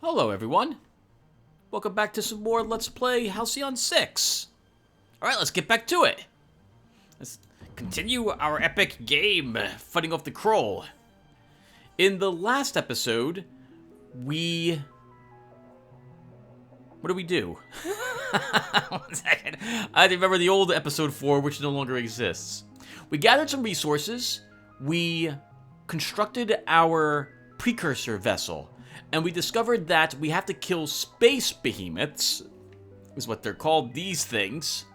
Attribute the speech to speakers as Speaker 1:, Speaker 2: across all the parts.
Speaker 1: Hello everyone, welcome back to some more Let's Play Halcyon 6. Alright, let's get back to it. Let's continue our epic game, fighting off the Chrull. In the last episode, what did we do? 1 second, I remember the old episode 4, which no longer exists. We gathered some resources, we constructed our precursor vessel, and we discovered that we have to kill space behemoths, is what they're called, these things,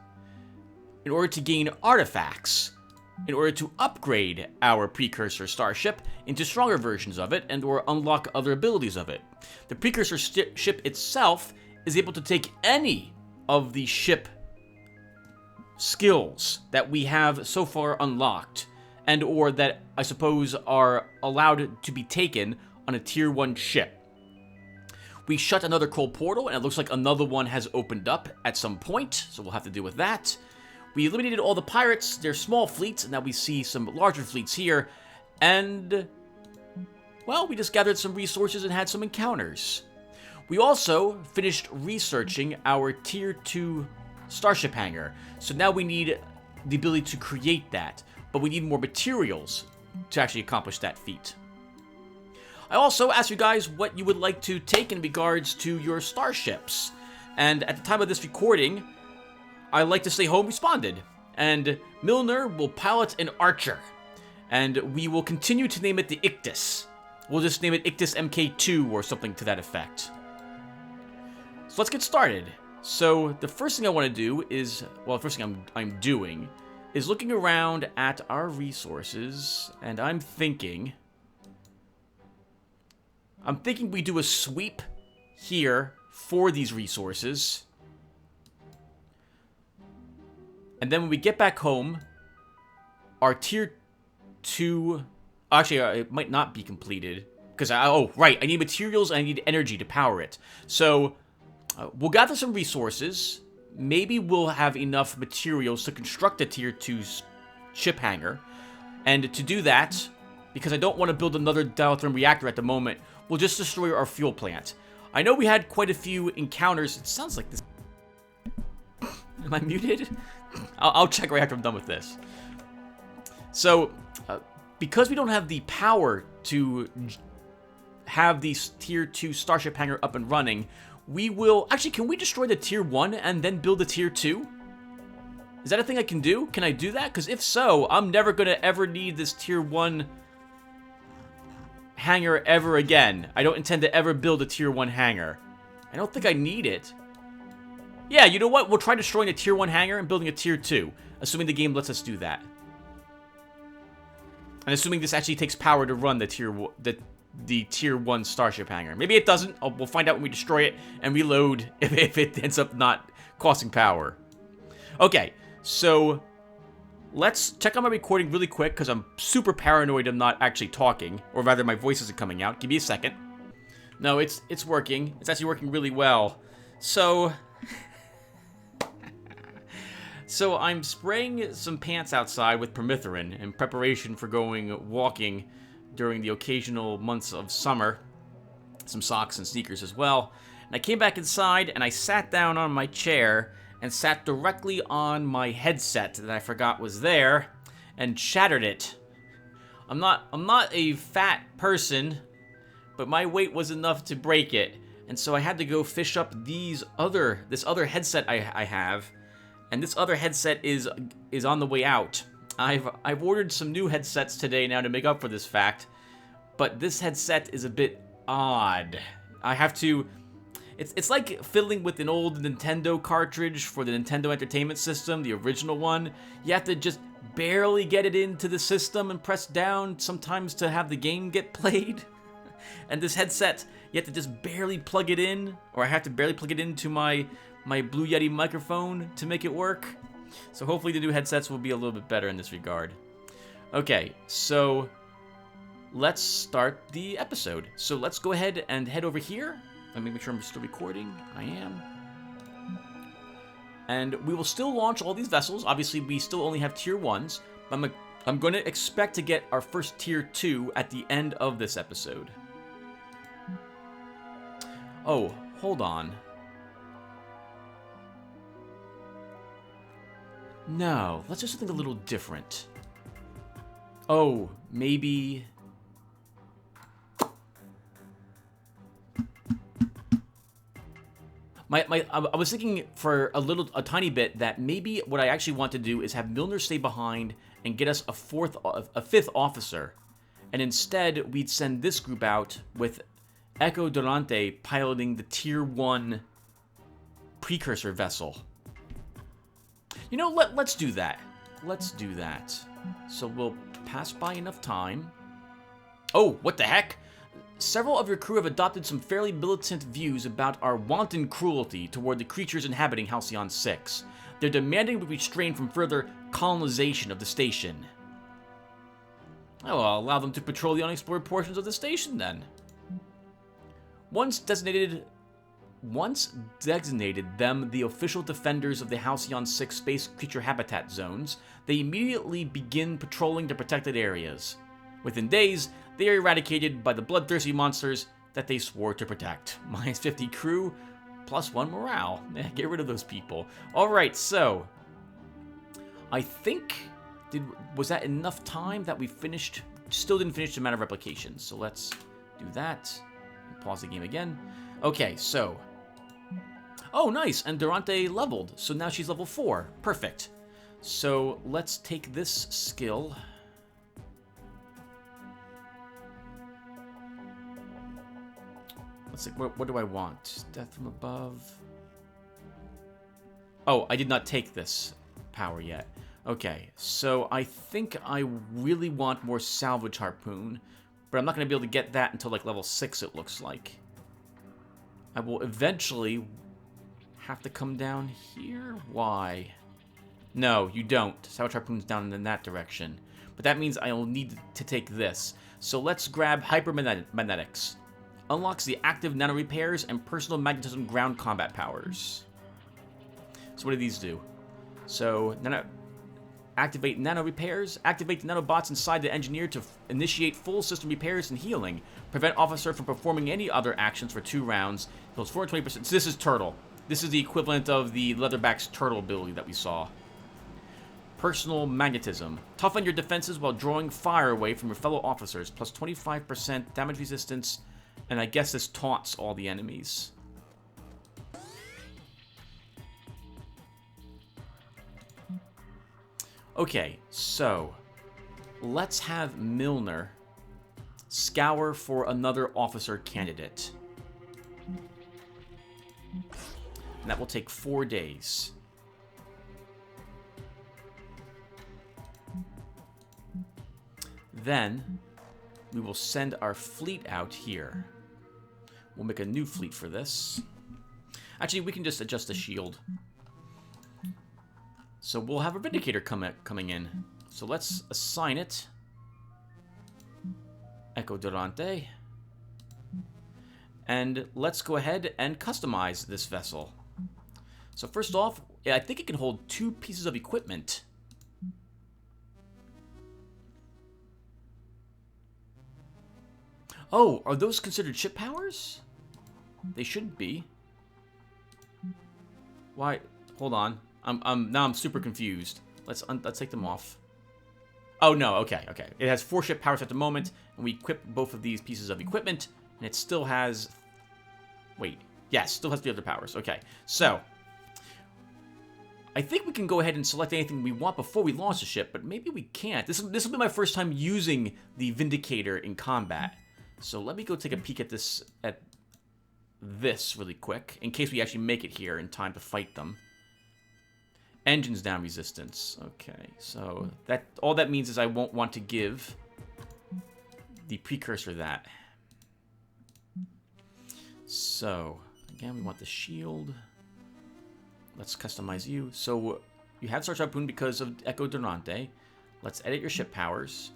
Speaker 1: in order to gain artifacts, in order to upgrade our precursor starship into stronger versions of it and or unlock other abilities of it. The precursor ship itself is able to take any of the ship skills that we have so far unlocked, and or that I suppose are allowed to be taken on a tier 1 ship. We shut another Chrull portal, and it looks like another one has opened up at some point, so we'll have to deal with that. We eliminated all the pirates, their small fleets, and now we see some larger fleets here, and, well, we just gathered some resources and had some encounters. We also finished researching our tier 2 starship hangar, so now we need the ability to create that, but we need more materials to actually accomplish that feat. I also asked you guys what you would like to take in regards to your starships, and at the time of this recording, I Like to Stay Home responded, and Milner will pilot an Archer, and we will continue to name it the Ictus. We'll just name it Ictus MK2 or something to that effect. So let's get started. So the first thing I want to do is, well, the first thing I'm doing is looking around at our resources, and I'm thinking we do a sweep here for these resources. And then when we get back home, our tier 2... Actually, it might not be completed. Because, oh, right, I need materials and I need energy to power it. So, we'll gather some resources. Maybe we'll have enough materials to construct a tier 2 ship hangar. And to do that, because I don't want to build another diatherm reactor at the moment, we'll just destroy our fuel plant. I know we had quite a few encounters. It sounds like this. Am I muted? I'll check right after I'm done with this. So, because we don't have the power to have the tier 2 starship hangar up and running, we will... Actually, can we destroy the tier 1 and then build the tier 2? Is that a thing I can do? Can I do that? Because if so, I'm never going to ever need this tier 1 hangar ever again. I don't intend to ever build a tier 1 hangar. I don't think I need it. Yeah, you know what? We'll try destroying a tier 1 hangar and building a tier 2, assuming the game lets us do that. And assuming this actually takes power to run the tier 1 starship hangar. Maybe it doesn't. We'll find out when we destroy it and reload if it ends up not costing power. Okay, so let's check on my recording really quick, because I'm super paranoid I'm not actually talking, or rather my voice isn't coming out. Give me a second. No, it's working. It's actually working really well. So I'm spraying some pants outside with permethrin in preparation for going walking during the occasional months of summer. Some socks and sneakers as well. And I came back inside and I sat down on my chair and sat directly on my headset that I forgot was there and shattered it. I'm not a fat person, but my weight was enough to break it. And so I had to go fish up this other headset I have. And this other headset is on the way out. I've ordered some new headsets today now to make up for this fact, but this headset is a bit odd. I have to... It's like fiddling with an old Nintendo cartridge for the Nintendo Entertainment System, the original one. You have to just barely get it into the system and press down sometimes to have the game get played. And this headset, you have to just barely plug it in, or I have to barely plug it into my Blue Yeti microphone to make it work. So hopefully the new headsets will be a little bit better in this regard. Okay, so let's start the episode. So let's go ahead and head over here. Let me make sure I'm still recording. I am. And we will still launch all these vessels. Obviously, we still only have tier 1s. I'm going to expect to get our first tier 2 at the end of this episode. Oh, hold on. No, let's do something a little different. Oh, maybe... I was thinking for a tiny bit that maybe what I actually want to do is have Milner stay behind and get us a fifth officer. And instead, we'd send this group out with Echo Durante piloting the Tier 1 precursor vessel. You know, let's do that. Let's do that. So we'll pass by enough time. Oh, what the heck? Several of your crew have adopted some fairly militant views about our wanton cruelty toward the creatures inhabiting Halcyon 6. They're demanding we restrain from further colonization of the station. Oh, I'll allow them to patrol the unexplored portions of the station then. Once designated them the official defenders of the Halcyon 6 space creature habitat zones, they immediately begin patrolling the protected areas. Within days, they are eradicated by the bloodthirsty monsters that they swore to protect. Minus 50 crew, plus 1 morale. Get rid of those people. Alright, so... I think... Was that enough time that we finished? Still didn't finish the amount of replications. So let's do that. Pause the game again. Okay, so... Oh, nice! And Durante leveled. So now she's level 4. Perfect. So let's take this skill... Let's see, what do I want? Death from above. Oh, I did not take this power yet. Okay, so I think I really want more salvage harpoon, but I'm not going to be able to get that until like level 6, it looks like. I will eventually have to come down here? Why? No, you don't. Salvage harpoon's down in that direction. But that means I'll need to take this. So let's grab hypermagnetics. Unlocks the active nano repairs and personal magnetism ground combat powers. So what do these do? So, activate nano repairs. Activate the nanobots inside the engineer to initiate full system repairs and healing. Prevent officer from performing any other actions for 2 rounds. Heals 420%. So this is Turtle. This is the equivalent of the Leatherback's Turtle ability that we saw. Personal magnetism. Toughen your defenses while drawing fire away from your fellow officers. Plus 25% damage resistance. And I guess this taunts all the enemies. Okay, so let's have Milner scour for another officer candidate. And that will take 4 days. Then we will send our fleet out here. We'll make a new fleet for this. Actually, we can just adjust the shield. So we'll have a Vindicator coming in. So let's assign it. Echo Durante. And let's go ahead and customize this vessel. So first off, I think it can hold 2 pieces of equipment. Oh, are those considered ship powers? They should be. Why? Hold on. Now I'm super confused. Let's take them off. Oh no, okay. It has 4 ship powers at the moment, and we equip both of these pieces of equipment, and it still has... Wait. Yes, still has the other powers. Okay, so... I think we can go ahead and select anything we want before we launch the ship, but maybe we can't. This will be my first time using the Vindicator in combat. So let me go take a peek at this really quick, in case we actually make it here in time to fight them. Engines down resistance. Okay, so all that means is I won't want to give the precursor that. So, again, we want the shield. Let's customize you. So, you have Sarge Harpoon because of Echo Durante. Let's edit your ship powers.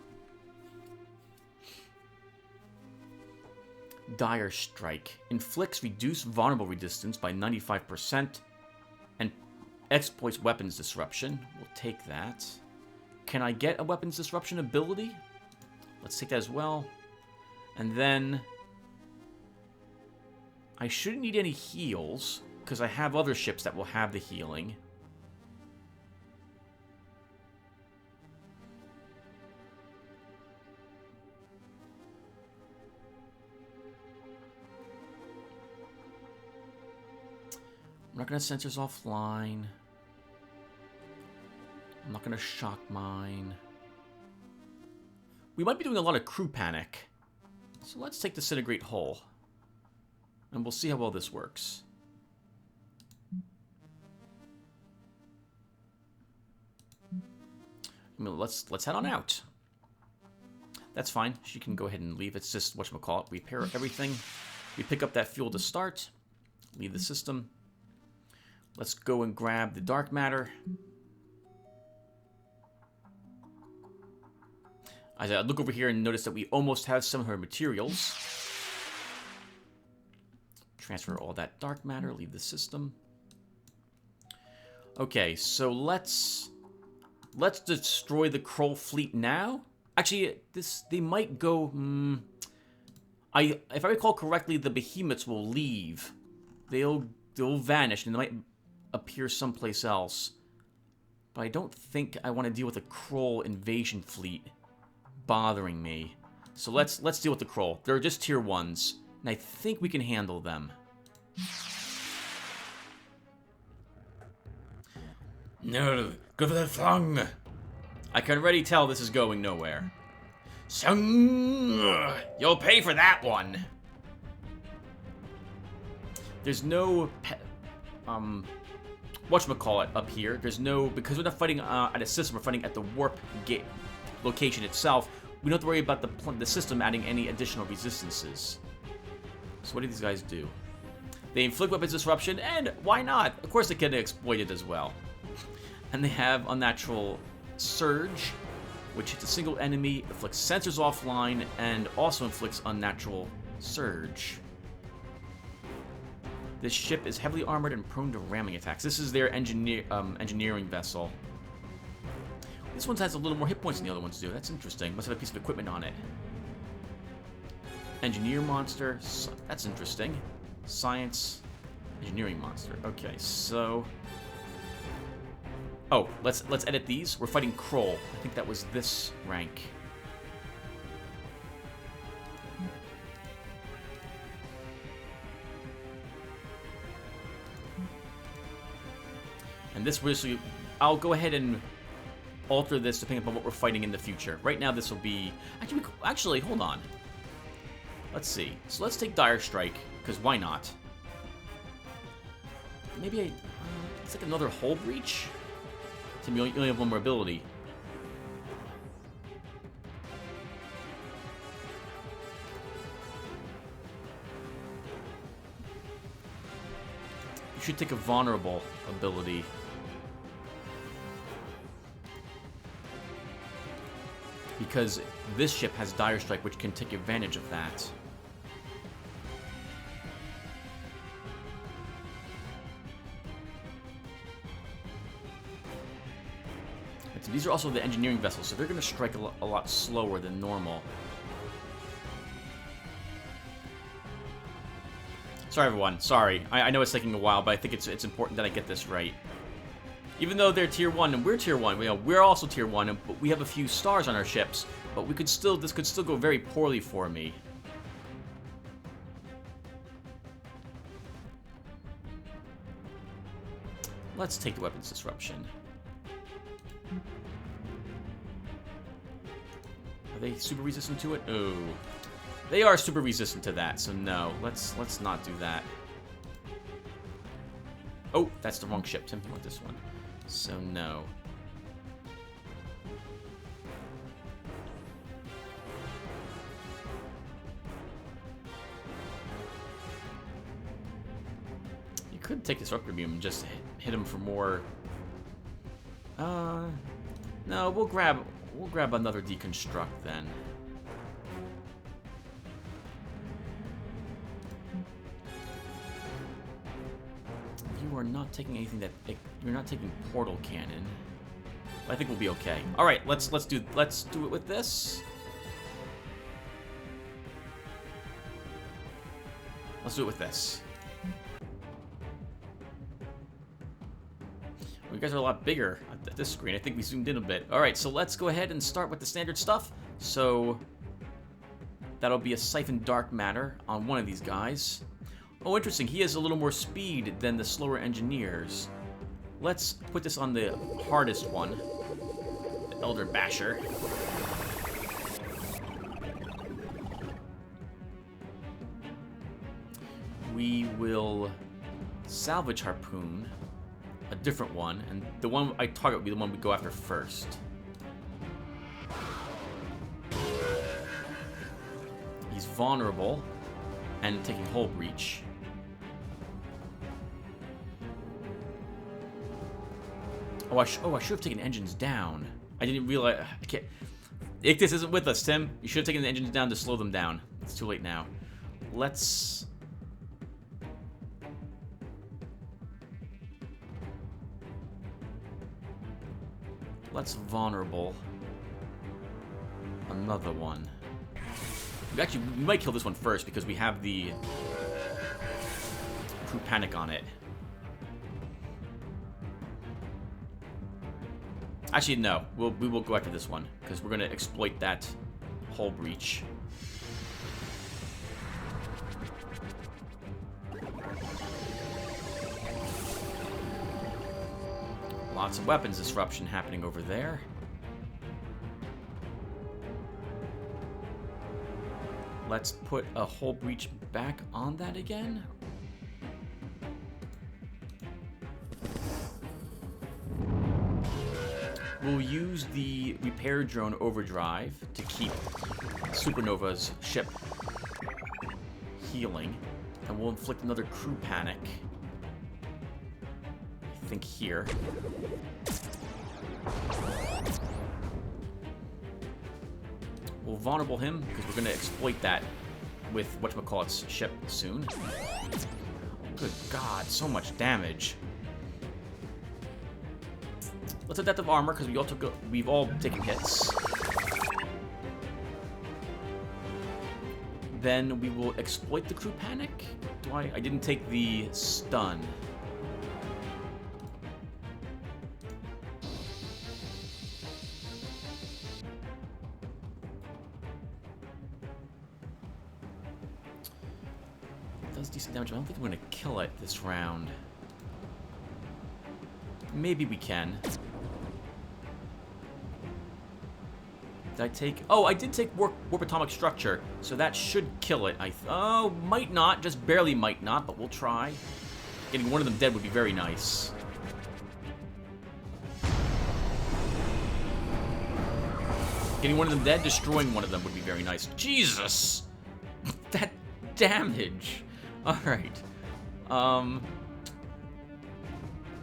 Speaker 1: Dire Strike. Inflicts reduced vulnerable resistance by 95%. And exploits weapons disruption. We'll take that. Can I get a weapons disruption ability? Let's take that as well. And then... I shouldn't need any heals, because I have other ships that will have the healing. I'm not going to sensors offline. I'm not going to shock mine. We might be doing a lot of crew panic. So let's take disintegrate hull. And we'll see how well this works. I mean, let's head on out. That's fine. She can go ahead and leave. It's just whatchamacallit. We repair everything. We pick up that fuel to start. Leave the system. Let's go and grab the dark matter. As I look over here and notice that we almost have some of her materials. Transfer all that dark matter, leave the system. Okay, so let's destroy the Chrull fleet now. Actually, they might go. If I recall correctly, the behemoths will leave. They'll vanish and they might appear someplace else. But I don't think I want to deal with a Chrull invasion fleet bothering me. So let's deal with the Chrull. They're just tier 1s, and I think we can handle them. No, go for the thong. I can already tell this is going nowhere. Sung, you'll pay for that one. There's no whatchamacallit up here. There's no, because we're not fighting at a system, we're fighting at the warp gate location itself. We don't have to worry about the system adding any additional resistances. So what do these guys do? They inflict weapons disruption, and why not? Of course they can exploit it as well. And they have unnatural surge, which hits a single enemy, inflicts sensors offline, and also inflicts unnatural surge. This ship is heavily armored and prone to ramming attacks. This is their engineering vessel. This one has a little more hit points than the other ones do. That's interesting. Must have a piece of equipment on it. Engineer monster. That's interesting. Science. Engineering monster. Okay, so... Oh, let's edit these. We're fighting Chrull. I think that was this rank. And this basically... I'll go ahead and alter this depending upon what we're fighting in the future. Right now, this will be... Actually, hold on. Let's see. So let's take Dire Strike, because why not? Maybe it's like another hull breach? So you only have one more ability. You should take a vulnerable ability. Because this ship has Dire Strike, which can take advantage of that. These are also the engineering vessels, so they're going to strike a lot slower than normal. Sorry, everyone. Sorry. I know it's taking a while, but I think it's important that I get this right. Even though they're tier 1 and we're tier 1, we're also tier 1, but we have a few stars on our ships. But this could still go very poorly for me. Let's take the weapons disruption. Are they super resistant to it? Oh. They are super resistant to that, so no. Let's not do that. Oh, that's the wrong ship. Tim, you want this one. So no. You could take this upgrade beam and just hit him for more. No, we'll grab another deconstruct then. You are not taking anything that you're not taking portal cannon. I think we'll be okay. All right, let's do it with this. Let's do it with this. You guys are a lot bigger at this screen. I think we zoomed in a bit. Alright, so let's go ahead and start with the standard stuff. So that'll be a siphon dark matter on one of these guys. Oh, interesting. He has a little more speed than the slower engineers. Let's put this on the hardest one. The Elder Basher. We will salvage harpoon a different one, and the one I target will be the one we go after first. He's vulnerable and taking hull breach. Oh, I should have taken engines down. I didn't realize. I can't. Ictus isn't with us, Tim. You should have taken the engines down to slow them down. It's too late now. Let's vulnerable another one. We might kill this one first because we have the crew panic on it. Actually, no. We will go after this one because we're going to exploit that hull breach. Lots of weapons disruption happening over there. Let's put a hull breach back on that again. We'll use the repair drone overdrive to keep Supernova's ship healing. And we'll inflict another crew panic. I think here. We'll vulnerable him because we're going to exploit that with whatchamacallit's ship soon. Good God, so much damage. Let's adaptive armor because we've all taken hits. Then we will exploit the crew panic. I didn't take the stun. Does decent damage. I don't think I'm going to kill it this round. Maybe we can. Did I take... Oh, I did take warp atomic structure, so that should kill it. Oh, might not. Just barely might not, but we'll try. Getting one of them dead would be very nice. Getting one of them dead, destroying one of them would be very nice. Jesus! That damage! Alright.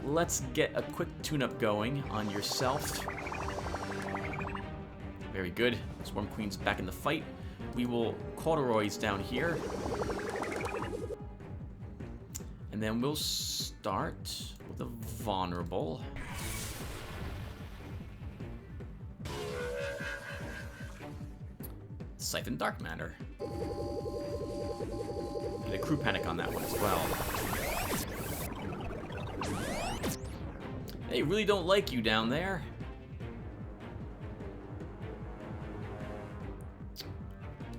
Speaker 1: Let's get a quick tune-up going on yourself. Very good. Swarm Queen's back in the fight. We will corduroys down here. And then we'll start with a vulnerable. Siphon Dark Matter. Get a crew panic on that one as well. They really don't like you down there.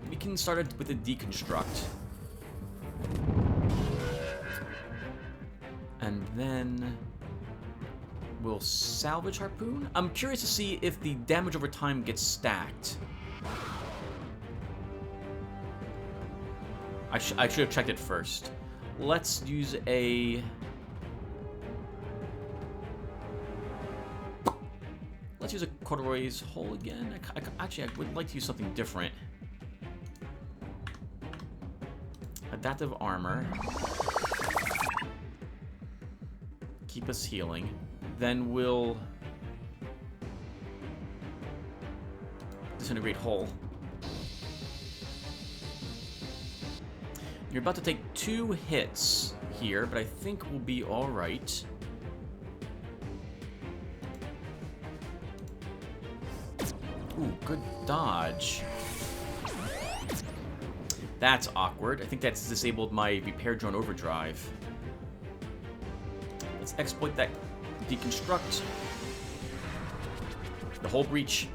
Speaker 1: We can start it with a deconstruct. And then we'll salvage harpoon. I'm curious to see if the damage over time gets stacked. I should have checked it first. Let's use a... Let's use a corduroy's hull again. Actually, I would like to use something different. Adaptive armor. Keep us healing. Then we'll disintegrate hull. You're about to take 2 hits here, but I think we'll be alright. Ooh, good dodge. That's awkward. I think that's disabled my repair drone overdrive. Let's exploit that deconstruct. The hull breach.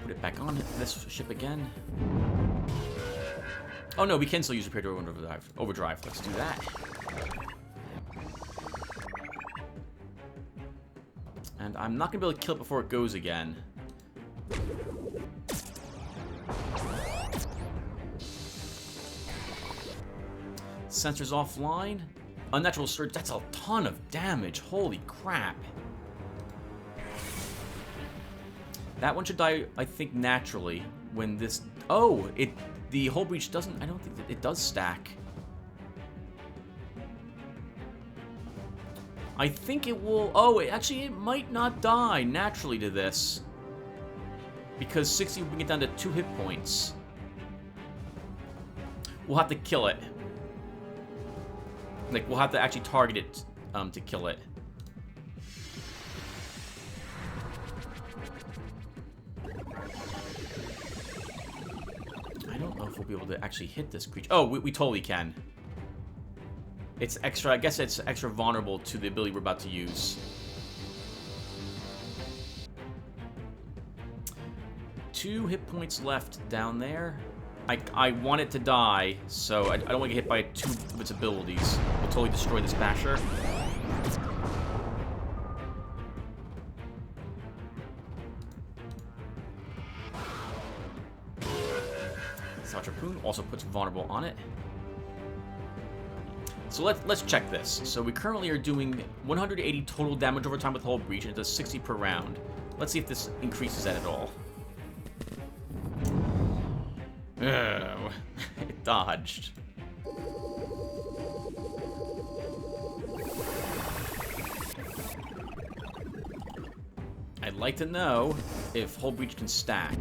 Speaker 1: Put it back on this ship again. Oh no, we can still use repair drone overdrive. Let's do that. And I'm not going to be able to kill it before it goes again. Sensors offline. Unnatural surge. That's a ton of damage. Holy crap. That one should die, I think, naturally when this... Oh, the hull breach doesn't... I don't think that it does stack. I think it will... Oh, it might not die naturally to this. Because 60 will bring it down to 2 hit points. We'll have to kill it. Like, we'll have to actually target it to kill it. I don't know if we'll be able to actually hit this creature. Oh, we totally can. It's extra, I guess it's extra vulnerable to the ability we're about to use. 2 hit points left down there. I want it to die, so I don't want to get hit by 2 of its abilities. We'll totally destroy this basher. Harpoon also puts vulnerable on it. So let's check this. So we currently are doing 180 total damage over time with hull breach, and it does 60 per round. Let's see if this increases that at all. Oh, it dodged. I'd like to know if hull breach can stack.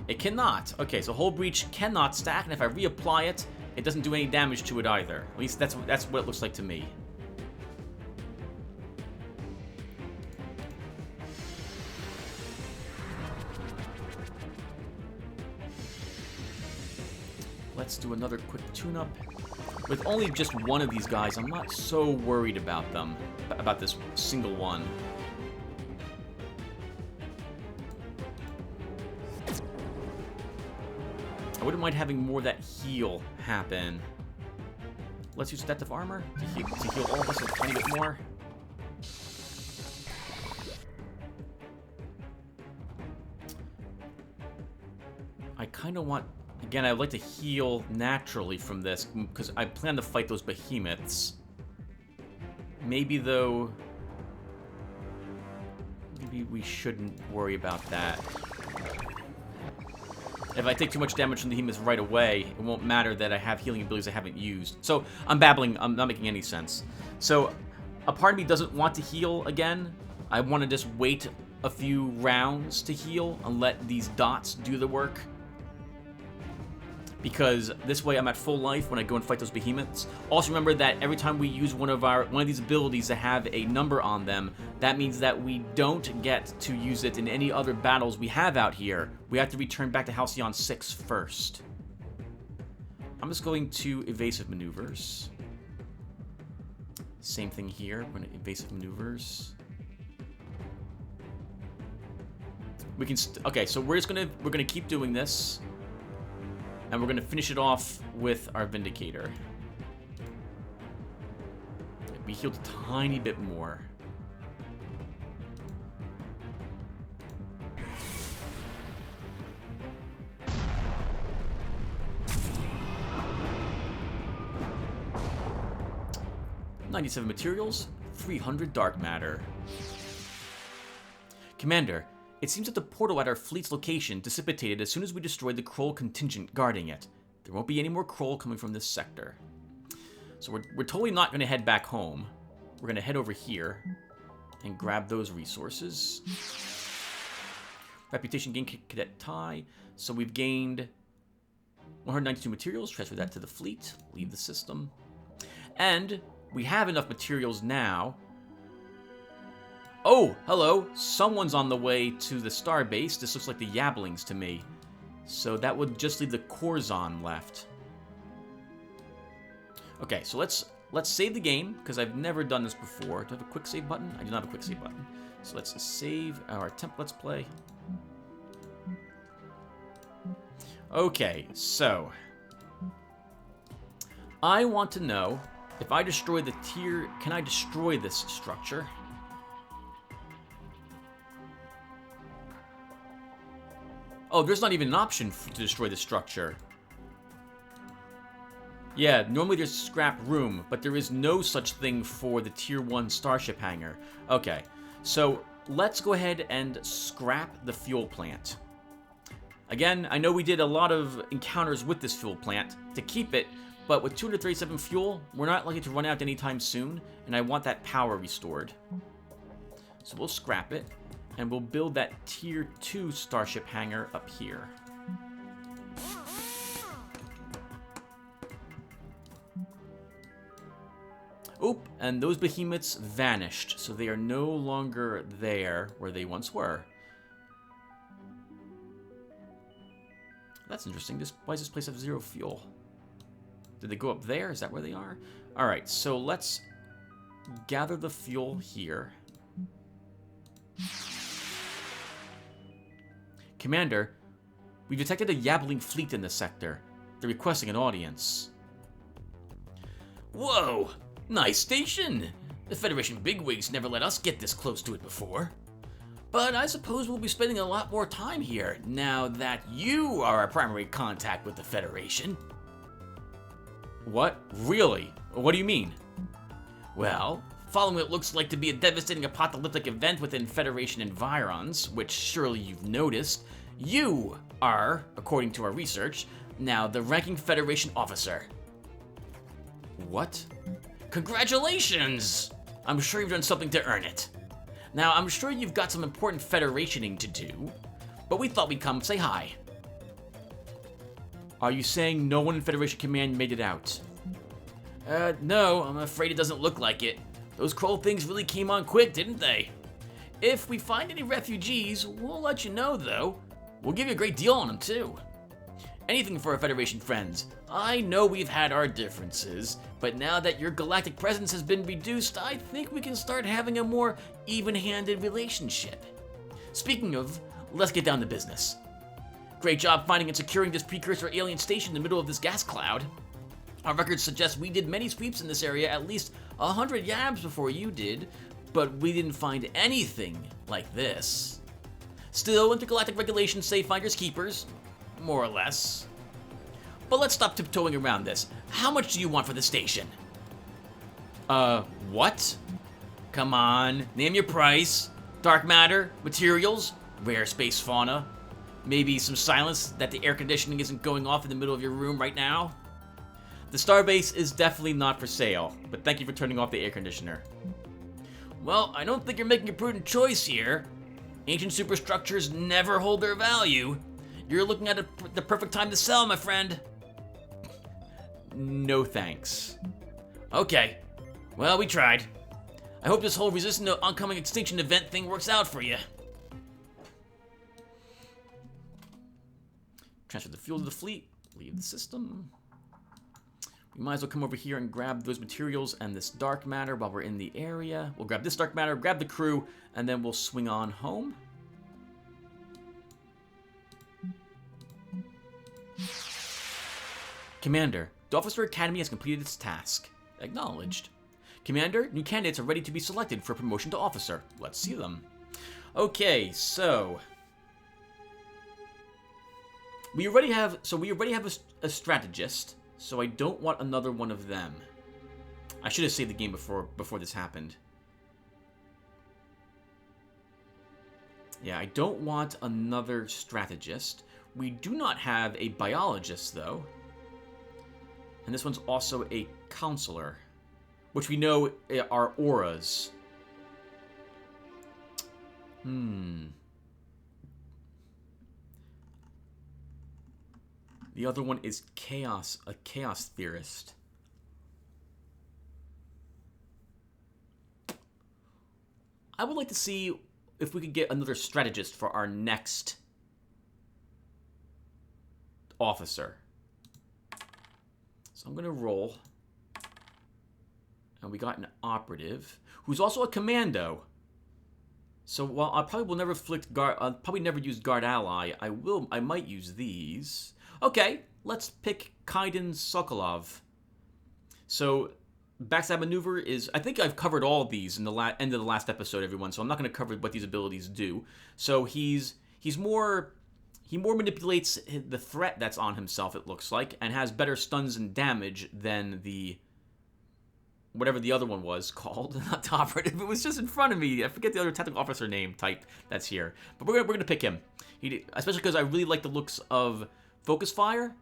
Speaker 1: It cannot. Okay, so hull breach cannot stack, and if I reapply it, it doesn't do any damage to it either. At least that's what it looks like to me. Let's do another quick tune-up. With only just one of these guys, I'm not so worried about them, about this single one. I wouldn't mind having more of that heal happen. Let's use Depth of Armor to heal all of us a tiny bit more. I kind of want... Again, I'd like to heal naturally from this, because I plan to fight those behemoths. Maybe, though... Maybe we shouldn't worry about that. If I take too much damage from the behemoths right away, it won't matter that I have healing abilities I haven't used. So, I'm babbling. I'm not making any sense. So, a part of me doesn't want to heal again. I want to just wait a few rounds to heal and let these dots do the work. Because this way I'm at full life when I go and fight those behemoths. Also remember that every time we use one of these abilities that have a number on them, that means that we don't get to use it in any other battles we have out here. We have to return back to Halcyon 6 first. I'm just going to evasive maneuvers. Same thing here. We're going to evasive maneuvers. We can okay, so we're gonna keep doing this. And we're going to finish it off with our Vindicator. We healed a tiny bit more. $97 materials, 300 dark matter. Commander, it seems that the portal at our fleet's location dissipated as soon as we destroyed the Chrull contingent guarding it. There won't be any more Chrull coming from this sector. So we're totally not going to head back home. We're going to head over here and grab those resources. Reputation gain cadet tie. So we've gained 192 materials. Transfer that to the fleet. Leave the system. And we have enough materials now Oh, hello. Someone's on the way to the Starbase. This looks like the Yablings to me. So that would just leave the Corzon left. Okay, so let's save the game, because I've never done this before. Do I have a quick save button? I do not have a quick save button. So let's save our attempt let's play. Okay, so I want to know if I destroy the tier, can I destroy this structure? Oh, there's not even an option to destroy the structure. Yeah, normally there's scrap room, but there is no such thing for the Tier 1 starship hangar. Okay, so let's go ahead and scrap the fuel plant. Again, I know we did a lot of encounters with this fuel plant to keep it, but with 237 fuel, we're not likely to run out anytime soon, and I want that power restored. So we'll scrap it, and we'll build that Tier 2 starship hangar up here. Oop, and those behemoths vanished, so they are no longer there where they once were. That's interesting. Why does this place have 0 fuel? Did they go up there? Is that where they are? Alright, so let's gather the fuel here. Commander, we've detected a Yabling fleet in the sector. They're requesting an audience. Whoa! Nice station! The Federation bigwigs never let us get this close to it before. But I suppose we'll be spending a lot more time here, now that you are our primary contact with the Federation. What? Really? What do you mean? Well, following what looks like to be a devastating apocalyptic event within Federation environs, which surely you've noticed, you are, according to our research, now the ranking Federation officer. What? Congratulations! I'm sure you've done something to earn it. Now, I'm sure you've got some important Federationing to do, but we thought we'd come say hi. Are you saying no one in Federation Command made it out? No, I'm afraid it doesn't look like it. Those Chrull things really came on quick, didn't they? If we find any refugees, we'll let you know, though. We'll give you a great deal on them, too. Anything for our Federation friends. I know we've had our differences, but now that your galactic presence has been reduced, I think we can start having a more even-handed relationship. Speaking of, let's get down to business. Great job finding and securing this precursor alien station in the middle of this gas cloud. Our records suggest we did many sweeps in this area, at least 100 yabs before you did, but we didn't find anything like this. Still, intergalactic regulations say finders keepers, more or less. But let's stop tiptoeing around this. How much do you want for the station? What? Come on, name your price. Dark matter, materials, rare space fauna. Maybe some silence that the air conditioning isn't going off in the middle of your room right now. The Starbase is definitely not for sale, but thank you for turning off the air conditioner. Well, I don't think you're making a prudent choice here. Ancient superstructures never hold their value. You're looking at the perfect time to sell, my friend. No thanks. Okay. Well, we tried. I hope this whole resistant to oncoming extinction event thing works out for you. Transfer the fuel to the fleet. Leave the system. We might as well come over here and grab those materials and this dark matter while we're in the area. We'll grab this dark matter, grab the crew, and then we'll swing on home. Commander, the Officer Academy has completed its task. Acknowledged. Commander, new candidates are ready to be selected for promotion to officer. Let's see them. Okay, so we already have a strategist, so I don't want another one of them. I should have saved the game before this happened. Yeah, I don't want another strategist. We do not have a biologist, though. And this one's also a counselor, which we know are auras. The other one is chaos, a chaos theorist. I would like to see if we could get another strategist for our next officer. So I'm going to roll. And we got an operative, who's also a commando. So while I probably will never probably never use guard ally, I might use these. Okay, let's pick Kaiden Sokolov. So backstab maneuver is, I think I've covered all of these in the end of the last episode, everyone. So I'm not going to cover what these abilities do. So he more manipulates the threat that's on himself, it looks like, and has better stuns and damage than the whatever the other one was called. Not the operative. It was just in front of me. I forget the other technical officer name type that's here. But we're gonna pick him. Especially because I really like the looks of focus fire,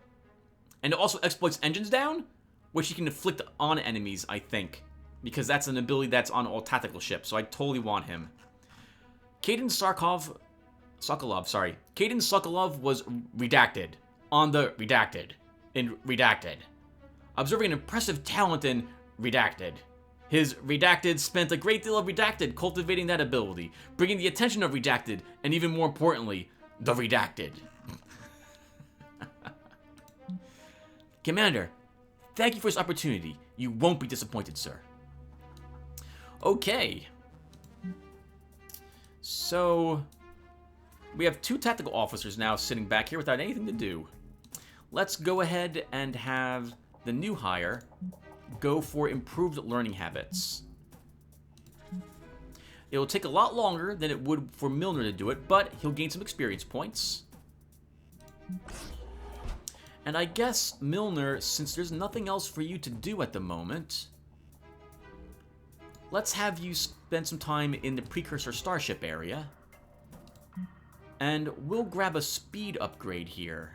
Speaker 1: and it also exploits engines down, which he can inflict on enemies, I think, because that's an ability that's on all tactical ships. So I totally want him. Kaiden Sokolov, Kaiden Sokolov was redacted on the redacted in redacted, observing an impressive talent in redacted. His redacted spent a great deal of redacted cultivating that ability, bringing the attention of redacted, and even more importantly, the redacted. Commander, thank you for this opportunity. You won't be disappointed, sir. Okay. So we have 2 tactical officers now sitting back here without anything to do. Let's go ahead and have the new hire go for improved learning habits. It'll take a lot longer than it would for Milner to do it, but he'll gain some experience points. And I guess, Milner, since there's nothing else for you to do at the moment, let's have you spend some time in the Precursor Starship area. And we'll grab a speed upgrade here.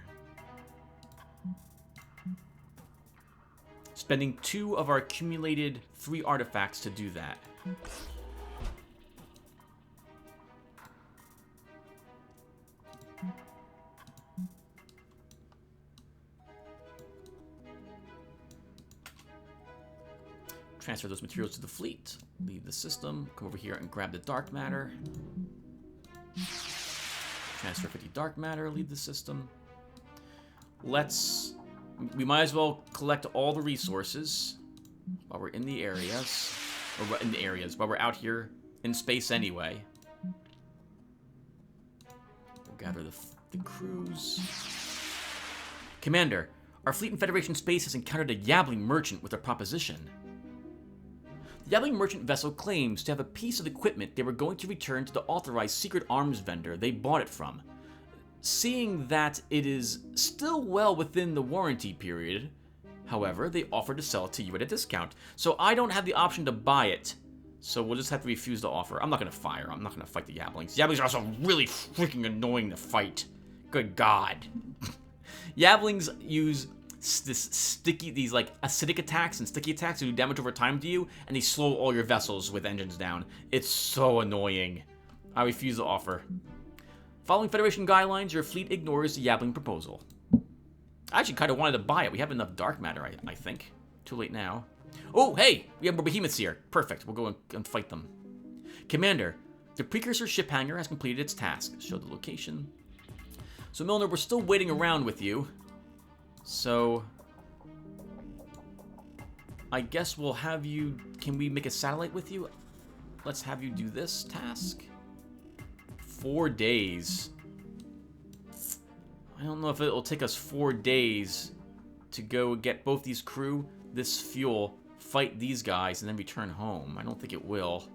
Speaker 1: Spending 2 of our accumulated 3 artifacts to do that. Transfer those materials to the fleet. Leave the system. Come over here and grab the dark matter. Transfer 50 dark matter. Leave the system. We might as well collect all the resources while we're in the areas. Or in the areas, while we're out here in space anyway. We'll gather the crews. Commander, our fleet in Federation space has encountered a Yabbling merchant with a proposition. The Yabbling merchant vessel claims to have a piece of equipment they were going to return to the authorized secret arms vendor they bought it from. Seeing that it is still well within the warranty period, however, they offer to sell it to you at a discount. So I don't have the option to buy it. So we'll just have to refuse the offer. I'm not going to fire. I'm not going to fight the Yabblings. Yabblings are also really freaking annoying to fight. Good God. Yabblings use these like acidic attacks and sticky attacks to do damage over time to you, and they slow all your vessels with engines down. It's so annoying. I refuse the offer. Following Federation guidelines, your fleet ignores the Yabbling proposal. I actually kind of wanted to buy it. We have enough dark matter, I think. Too late now. Oh, hey! We have more behemoths here. Perfect. We'll go and fight them. Commander, the Precursor ship hangar has completed its task. Show the location. So, Milner, we're still waiting around with you. So, I guess we'll have you... Can we make a satellite with you? Let's have you do this task. 4 days. I don't know if it'll take us 4 days to go get both these crew, this fuel, fight these guys, and then return home. I don't think it will.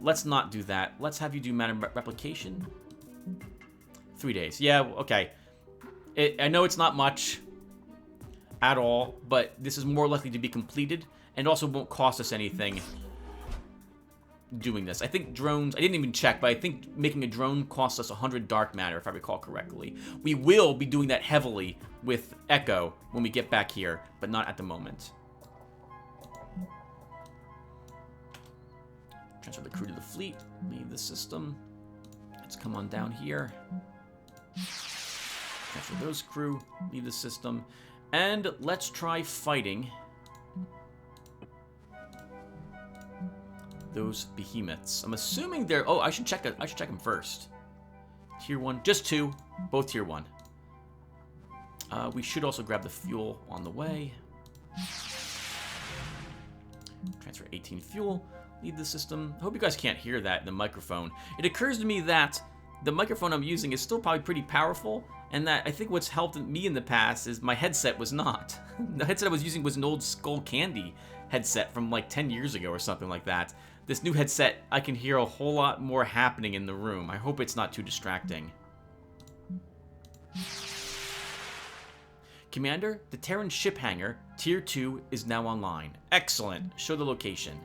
Speaker 1: Let's not do that. Let's have you do matter replication. 3 days. Yeah, okay. I know it's not much at all, but this is more likely to be completed, and also won't cost us anything doing this. I think drones, I didn't even check, but I think making a drone costs us 100 dark matter, if I recall correctly. We will be doing that heavily with Echo when we get back here, but not at the moment. Transfer the crew to the fleet, leave the system. Let's come on down here. Transfer those crew, leave the system. And let's try fighting those behemoths. I'm assuming they're... Oh, I should check them first. Tier 1. Just 2. Both Tier 1. We should also grab the fuel on the way. Transfer 18 fuel. Leave the system. I hope you guys can't hear that in the microphone. It occurs to me that the microphone I'm using is still probably pretty powerful, and that I think what's helped me in the past is my headset was not. The headset I was using was an old Skull Candy headset from like 10 years ago or something like that. This new headset, I can hear a whole lot more happening in the room. I hope it's not too distracting. Commander, the Terran ship hangar, Tier 2, is now online. Excellent. Show the location.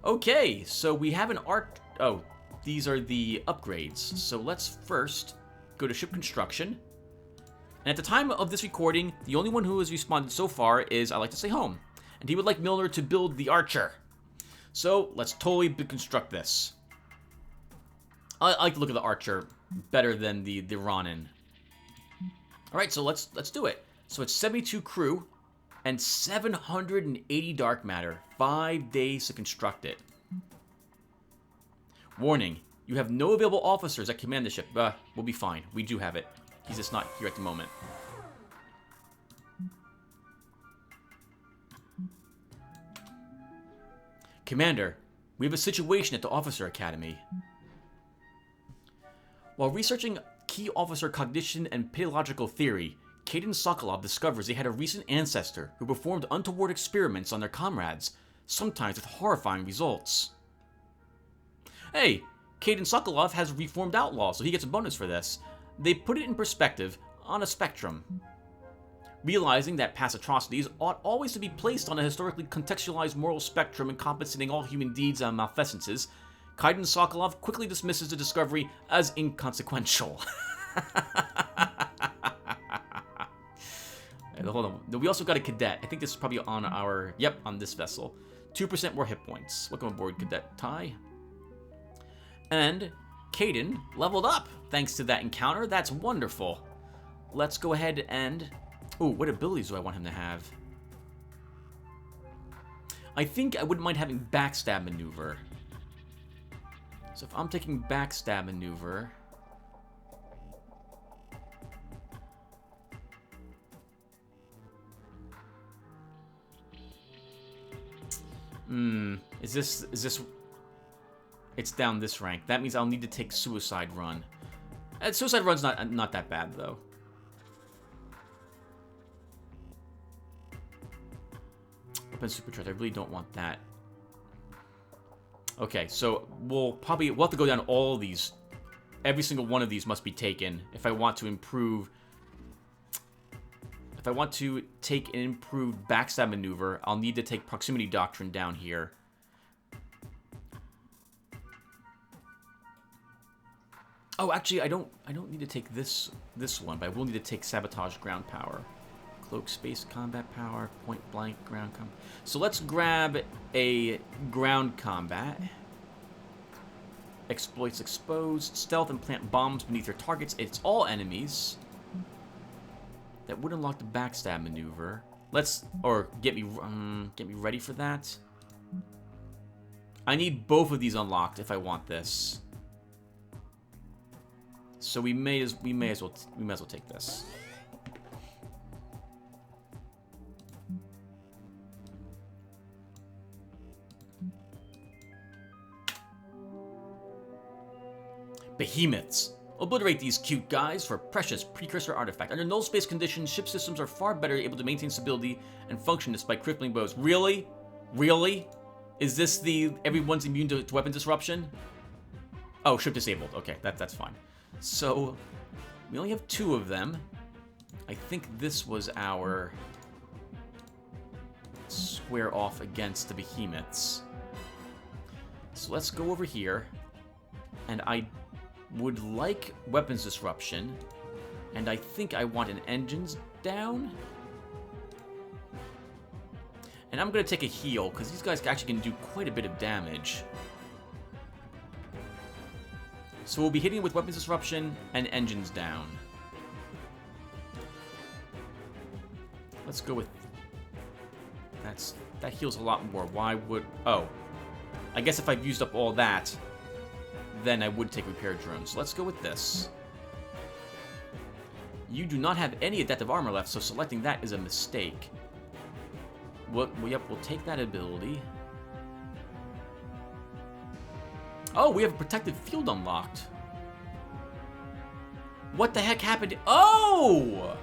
Speaker 1: Okay, so we have an art... Oh, these are the upgrades. So let's first go to ship construction. And at the time of this recording, the only one who has responded so far is I like to stay home. And he would like Milner to build the Archer. So let's totally construct this. I like the look of the Archer better than the Ronin. Alright, so let's do it. So it's 72 crew and 780 dark matter. 5 days to construct it. Warning, you have no available officers that command the ship. We'll be fine. We do have it. He's just not here at the moment. Commander, we have a situation at the Officer Academy. While researching key officer cognition and paleological theory, Kaidan Sokolov discovers they had a recent ancestor who performed untoward experiments on their comrades, sometimes with horrifying results. Hey, Kaidan Sokolov has reformed outlaw, so he gets a bonus for this. They put it in perspective on a spectrum. Realizing that past atrocities ought always to be placed on a historically contextualized moral spectrum encompassing all human deeds and malfeasances, Kaidan Sokolov quickly dismisses the discovery as inconsequential. Hold on. We also got a cadet. I think this is probably on our... Yep, on this vessel. 2% more hit points. Welcome aboard, Cadet Ty. And Kaidan leveled up thanks to that encounter. That's wonderful. Let's go ahead and... Ooh, what abilities do I want him to have? I think I wouldn't mind having backstab maneuver. So if I'm taking backstab maneuver... Is this... It's down this rank. That means I'll need to take Suicide Run. Suicide Run's not that bad, though. Open Supercharge. I really don't want that. Okay, so we'll have to go down all of these. Every single one of these must be taken if I want to improve... If I want to take an improved backstab maneuver, I'll need to take Proximity Doctrine down here. Oh, actually, I don't need to take this one, but I will need to take Sabotage Ground Power. Cloak Space Combat Power, Point Blank Ground Combat. So let's grab a Ground Combat. Exploits Exposed. Stealth and plant bombs beneath your targets. It's all enemies. That would unlock the backstab maneuver. Get me ready for that. I need both of these unlocked if I want this. So we may as well take this. Behemoths. Obliterate these cute guys for precious precursor artifact. Under null space conditions, ship systems are far better able to maintain stability and function despite crippling blows. Really? Really? Is this everyone's immune to weapon disruption? Oh, ship disabled. Okay, that's fine. So, we only have 2 of them. I think this was our square off against the behemoths. So let's go over here. And I would like weapons disruption. And I think I want an engines down. And I'm going to take a heal, because these guys actually can do quite a bit of damage. So we'll be hitting with weapons disruption and engines down. Let's go with... That heals a lot more. Why would... Oh. I guess if I've used up all that, then I would take repair drones. So let's go with this. You do not have any adaptive armor left, so selecting that is a mistake. Yep, we'll take that ability. Oh, we have a protected field unlocked. What the heck happened? Oh!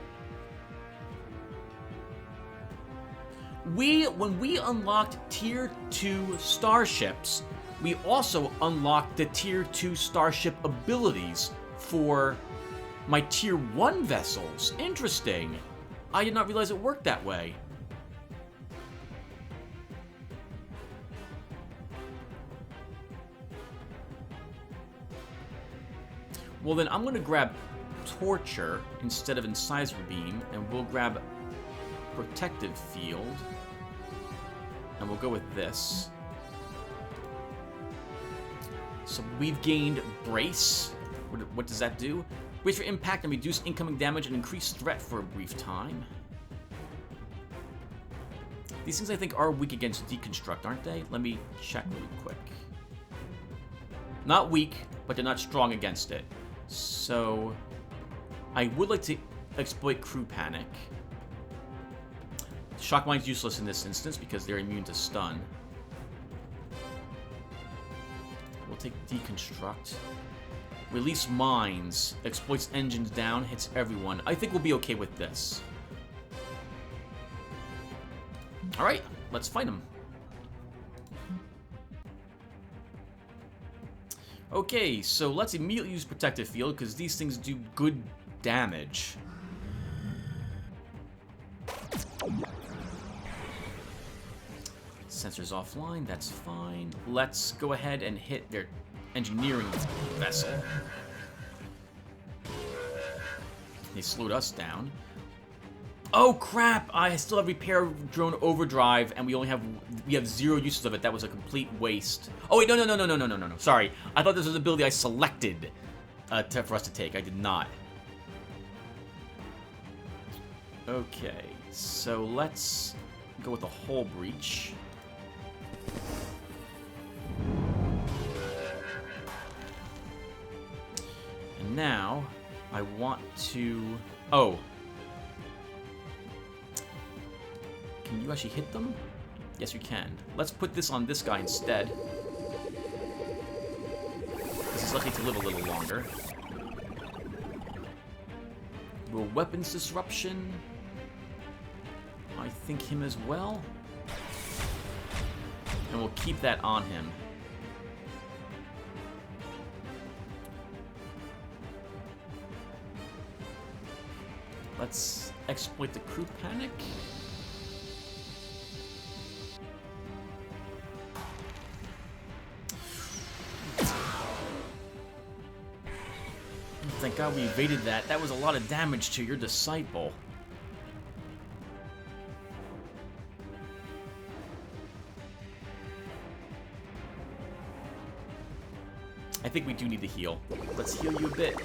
Speaker 1: When we unlocked Tier 2 starships, we also unlocked the Tier 2 starship abilities for my Tier 1 vessels. Interesting. I did not realize it worked that way. Well, then I'm going to grab Torture instead of Incisor Beam, and we'll grab Protective Field, and we'll go with this. So we've gained Brace. What does that do? Brace for impact and reduce incoming damage and increase threat for a brief time. These things I think are weak against Deconstruct, aren't they? Let me check really quick. Not weak, but they're not strong against it. So I would like to exploit Crew Panic. Shock Mine's useless in this instance because they're immune to stun. We'll take Deconstruct. Release Mines. Exploits engines down. Hits everyone. I think we'll be okay with this. Alright, let's fight them. Okay, so let's immediately use Protective Field because these things do good damage. Sensors offline, that's fine. Let's go ahead and hit their engineering vessel. They slowed us down. Oh crap! I still have repair drone overdrive, and we have 0 uses of it. That was a complete waste. Oh wait, no. Sorry, I thought this was an ability I selected for us to take. I did not. Okay, so let's go with the Hull Breach. And now I want to. Oh. Can you actually hit them? Yes, you can. Let's put this on this guy instead. This is likely to live a little longer. Will Weapons Disruption? I think him as well. And we'll keep that on him. Let's exploit the Crew Panic. Thank God we evaded that. That was a lot of damage to your disciple. I think we do need to heal. Let's heal you a bit.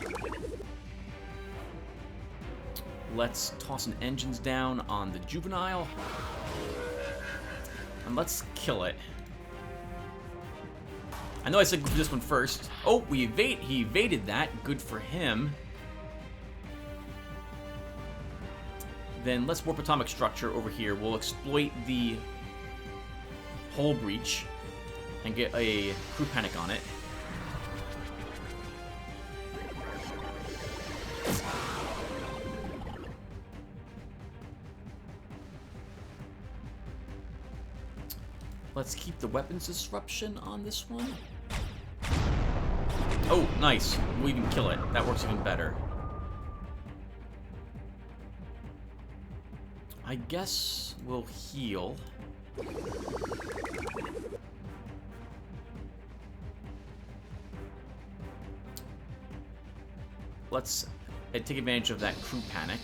Speaker 1: Let's toss an engines down on the Juvenile. And let's kill it. I know I said go for this one first. Oh, he evaded that. Good for him. Then let's warp atomic structure over here. We'll exploit the Hull Breach and get a Crew Panic on it. Let's keep the Weapons Disruption on this one. Oh, nice. We can kill it. That works even better. I guess we'll heal. Let's take advantage of that Crew Panic.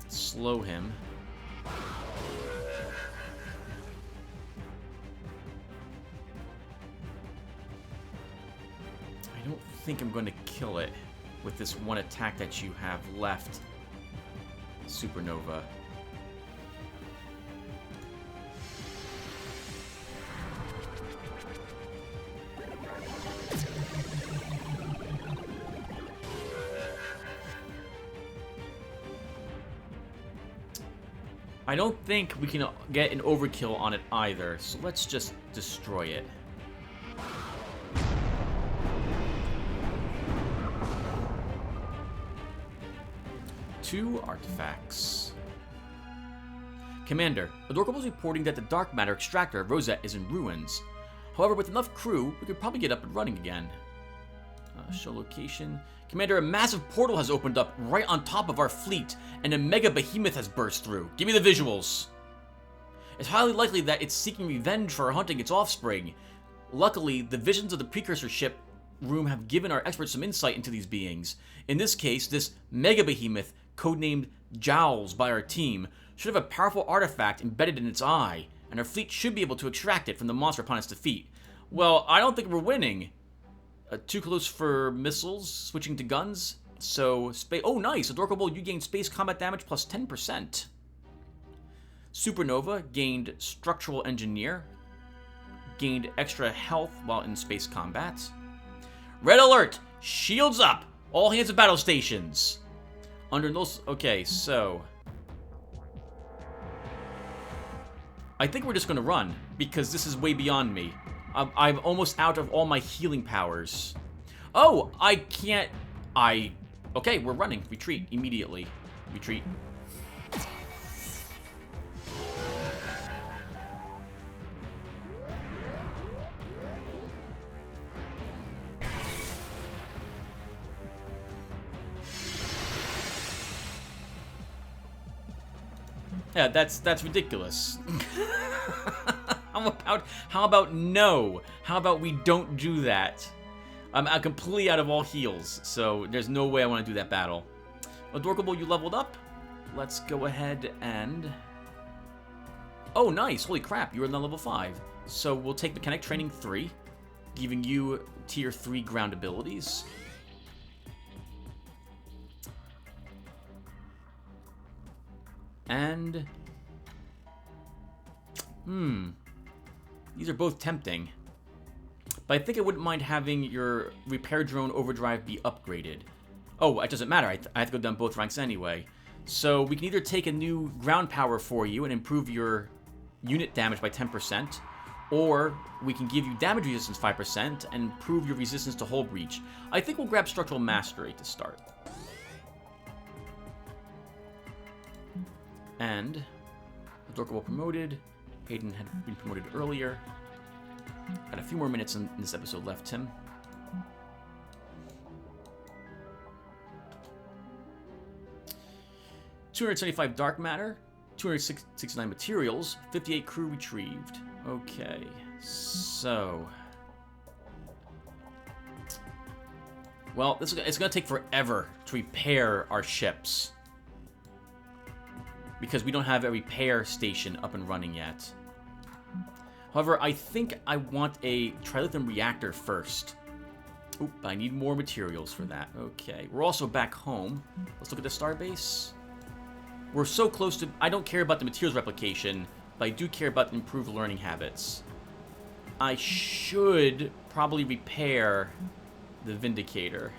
Speaker 1: Slow him. I don't think I'm going to kill it with this one attack that you have left, Supernova. I don't think we can get an overkill on it either, so let's just destroy it. Two artifacts. Commander, Adorable is reporting that the dark matter extractor Rosette is in ruins. However, with enough crew, we could probably get up and running again. Show location. Commander, a massive portal has opened up right on top of our fleet, and a mega behemoth has burst through. Give me the visuals. It's highly likely that it's seeking revenge for hunting its offspring. Luckily, the visions of the precursor ship room have given our experts some insight into these beings. In this case, this mega behemoth, codenamed Jowls by our team, should have a powerful artifact embedded in its eye, and our fleet should be able to extract it from the monster upon its defeat. Well, I don't think we're winning. Too close for missiles, switching to guns. So, oh, nice. Adorable, you gained space combat damage plus 10%. Supernova gained structural engineer. Gained extra health while in space combat. Red alert! Shields up! All hands at battle stations. Under those. Okay, so. I think we're just gonna run, because this is way beyond me. I'm almost out of all my healing powers. Oh, I can't... Okay, we're running. Retreat immediately. Retreat. Yeah, that's ridiculous. How about no? How about we don't do that? I'm completely out of all heals, so there's no way I want to do that battle. Adorable, you leveled up. Let's go ahead and... Oh, nice. Holy crap, you're now level 5. So we'll take Mechanic Training 3, giving you Tier 3 ground abilities. And... These are both tempting. But I think I wouldn't mind having your repair drone overdrive be upgraded. Oh, it doesn't matter. I have to go down both ranks anyway. So we can either take a new ground power for you and improve your unit damage by 10%, or we can give you damage resistance 5% and improve your resistance to hull breach. I think we'll grab structural mastery to start. And Adorable promoted. Hayden had been promoted earlier. Got a few more minutes in this episode left, Tim. $275 dark matter, 269 materials, 58 crew retrieved. Okay, so... Well, it's going to take forever to repair our ships, because we don't have a repair station up and running yet. However, I think I want a trilithium reactor first. Oop, I need more materials for that. Okay, we're also back home. Let's look at the Starbase. We're so close to... I don't care about the materials replication, but I do care about the improved learning habits. I should probably repair the Vindicator.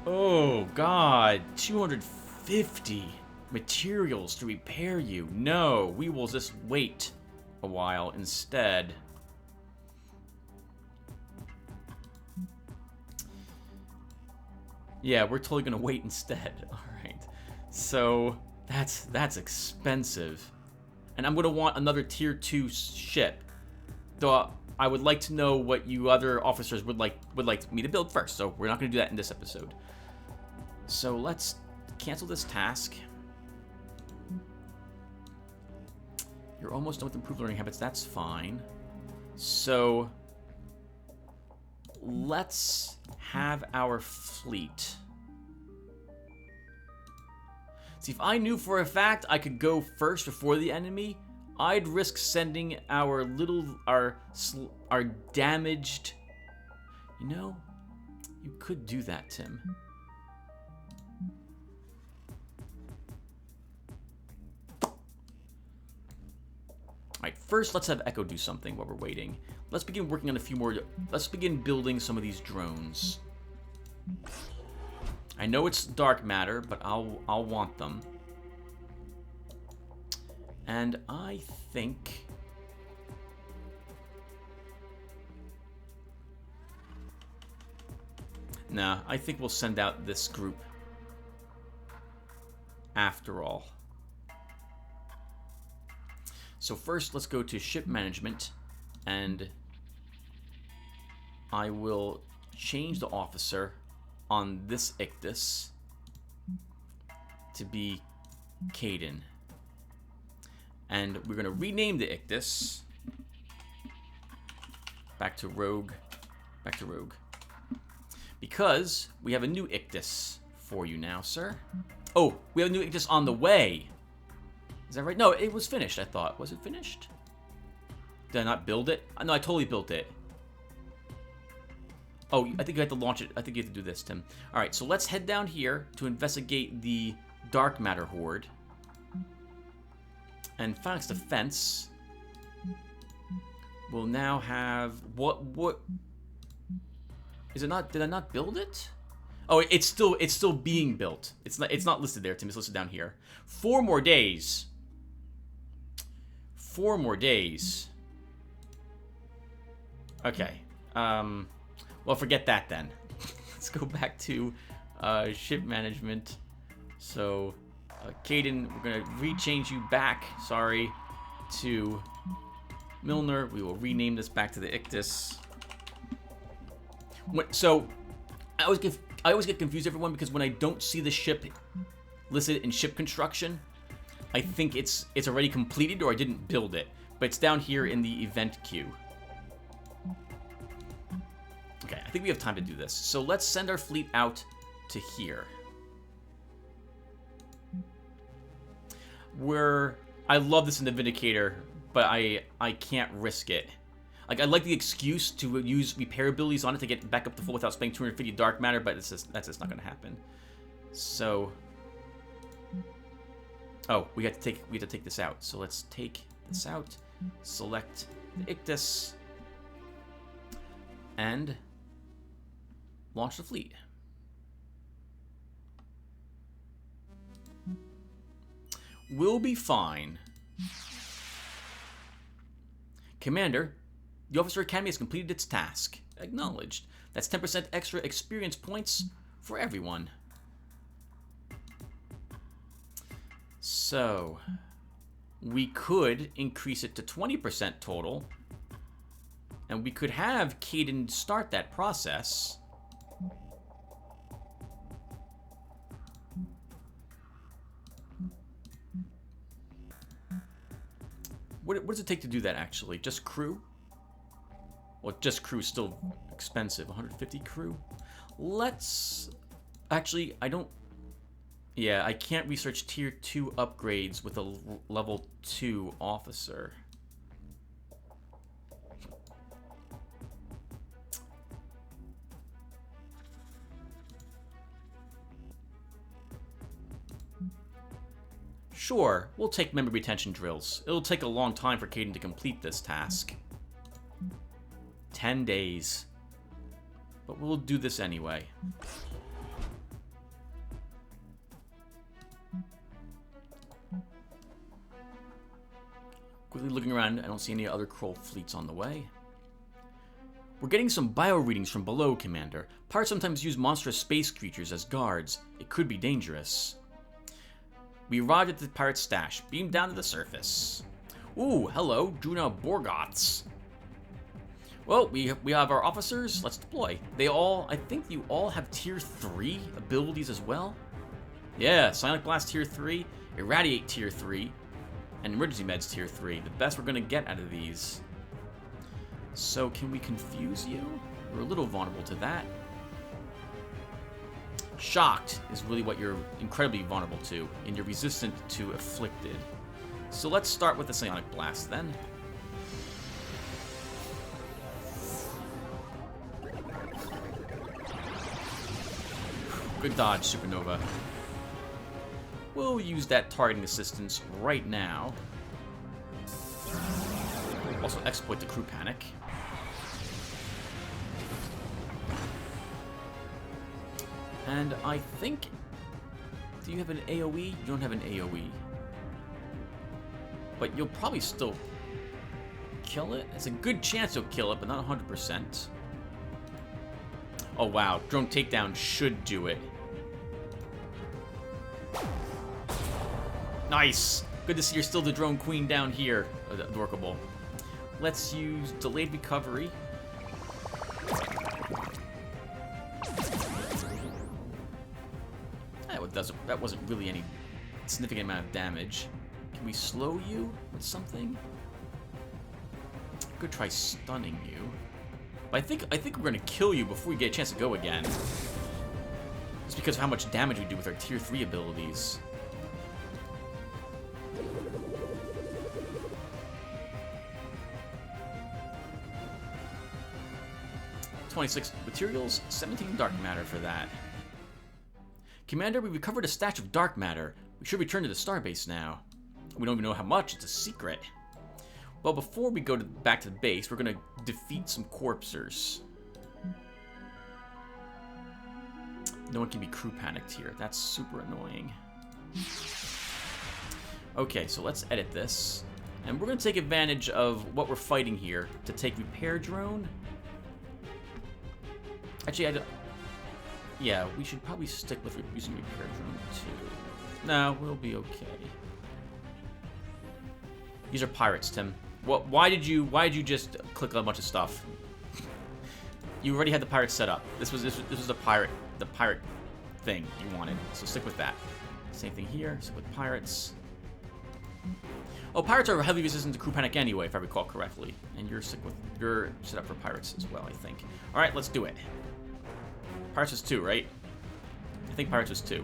Speaker 1: Oh, God. 250 materials to repair you. No, we will just wait a while instead. Yeah, we're totally gonna wait instead. All right, so that's expensive, and I'm gonna want another tier 2 ship. Though I would like to know what you other officers would like me to build first. So we're not gonna do that in this episode. So let's cancel this task. You're almost done with improved learning habits. That's fine. So let's have our fleet. See, if I knew for a fact I could go first before the enemy, I'd risk sending our damaged... You know, you could do that, Tim. Alright, first let's have Echo do something while we're waiting. Let's begin working on a few more... Let's begin building some of these drones. I know it's dark matter, but I'll want them. And I think... Nah, I think we'll send out this group after all. So first, let's go to ship management, and I will change the officer on this Ictus to be Caden. And we're going to rename the Ictus back to Rogue. Back to Rogue. Because we have a new Ictus for you now, sir. Oh, we have a new Ictus on the way. Is that right? No, it was finished, I thought. Was it finished? Did I not build it? No, I totally built it. Oh, I think you have to launch it. I think you have to do this, Tim. All right, so let's head down here to investigate the dark matter horde. And Phoenix Defense will now have... What... Is it not... Did I not build it? Oh, it's still being built. It's not listed there, Tim. It's listed down here. 4 more days. 4 more days. Okay. Well, forget that then. Let's go back to ship management. So, Caden, we're going to rechange you back, sorry, to Milner. We will rename this back to the Ictus. So, I always get confused, everyone, because when I don't see the ship listed in ship construction, I think it's already completed or I didn't build it. But it's down here in the event queue. Okay, I think we have time to do this. So let's send our fleet out to here. I love this in the Vindicator, but I can't risk it. Like, I like the excuse to use repair abilities on it to get back up to full without spending 250 dark matter, but that's just not going to happen. So, oh, we have to take this out. So let's take this out, select the Ictus, and launch the fleet. We'll be fine. Commander, the Officer Academy has completed its task. Acknowledged. That's 10% extra experience points for everyone. So, we could increase it to 20% total. And we could have Caden start that process. What does it take to do that, actually? Just crew? Well, just crew is still expensive. 150 crew? Let's... Actually, I don't... Yeah, I can't research tier 2 upgrades with a level 2 officer. Sure, we'll take memory retention drills. It'll take a long time for Caden to complete this task. 10 days. But we'll do this anyway. Quickly looking around, I don't see any other Chrull fleets on the way. We're getting some bio readings from below, Commander. Pirates sometimes use monstrous space creatures as guards. It could be dangerous. We arrived at the pirate stash. Beam down to the surface. Ooh, hello, Druna Borgots. Well, we have our officers. Let's deploy. I think you all have tier 3 abilities as well. Yeah, Sonic Blast tier 3, Irradiate tier 3, and Emergency Meds tier 3. The best we're going to get out of these. So, can we confuse you? We're a little vulnerable to that. Shocked is really what you're incredibly vulnerable to, and you're resistant to Afflicted. So let's start with the Psionic Blast then. Good dodge, Supernova. We'll use that targeting assistance right now. Also exploit the crew panic. And I think... Do you have an AoE? You don't have an AoE. But you'll probably still kill it. It's a good chance you'll kill it, but not 100%. Oh, wow. Drone takedown should do it. Nice! Good to see you're still the drone queen down here. Adorkable. Let's use delayed recovery. That wasn't really any significant amount of damage. Can we slow you with something? Could try stunning you. But I think we're gonna kill you before we get a chance to go again. Just because of how much damage we do with our tier 3 abilities. $26 materials, 17 dark matter for that. Commander, we recovered a stash of dark matter. We should return to the Starbase now. We don't even know how much, it's a secret. Well, before we go back to the base, we're gonna defeat some corpsers. No one can be crew panicked here. That's super annoying. Okay, so let's edit this. And we're gonna take advantage of what we're fighting here to take repair drone. Actually, yeah, we should probably stick with using repair drone too. No, we'll be okay. These are pirates, Tim. What? Why did you just click on a bunch of stuff? You already had the pirates set up. This was the pirate thing you wanted. So stick with that. Same thing here. Stick with pirates. Oh, pirates are heavily resistant to crew panic anyway, if I recall correctly. And you're set up for pirates as well, I think. All right, let's do it. Pirates was 2, right? I think Pirates was 2.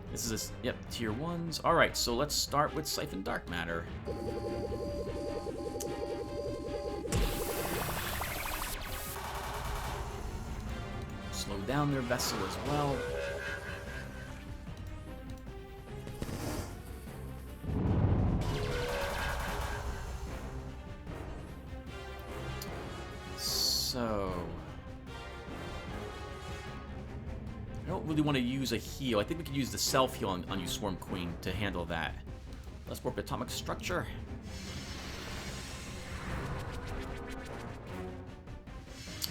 Speaker 1: This is yep, tier 1s. Alright, so let's start with Siphon Dark Matter. Slow down their vessel as well. So I don't really want to use a heal. I think we could use the self-heal on you, Swarm Queen, to handle that. Let's warp atomic structure.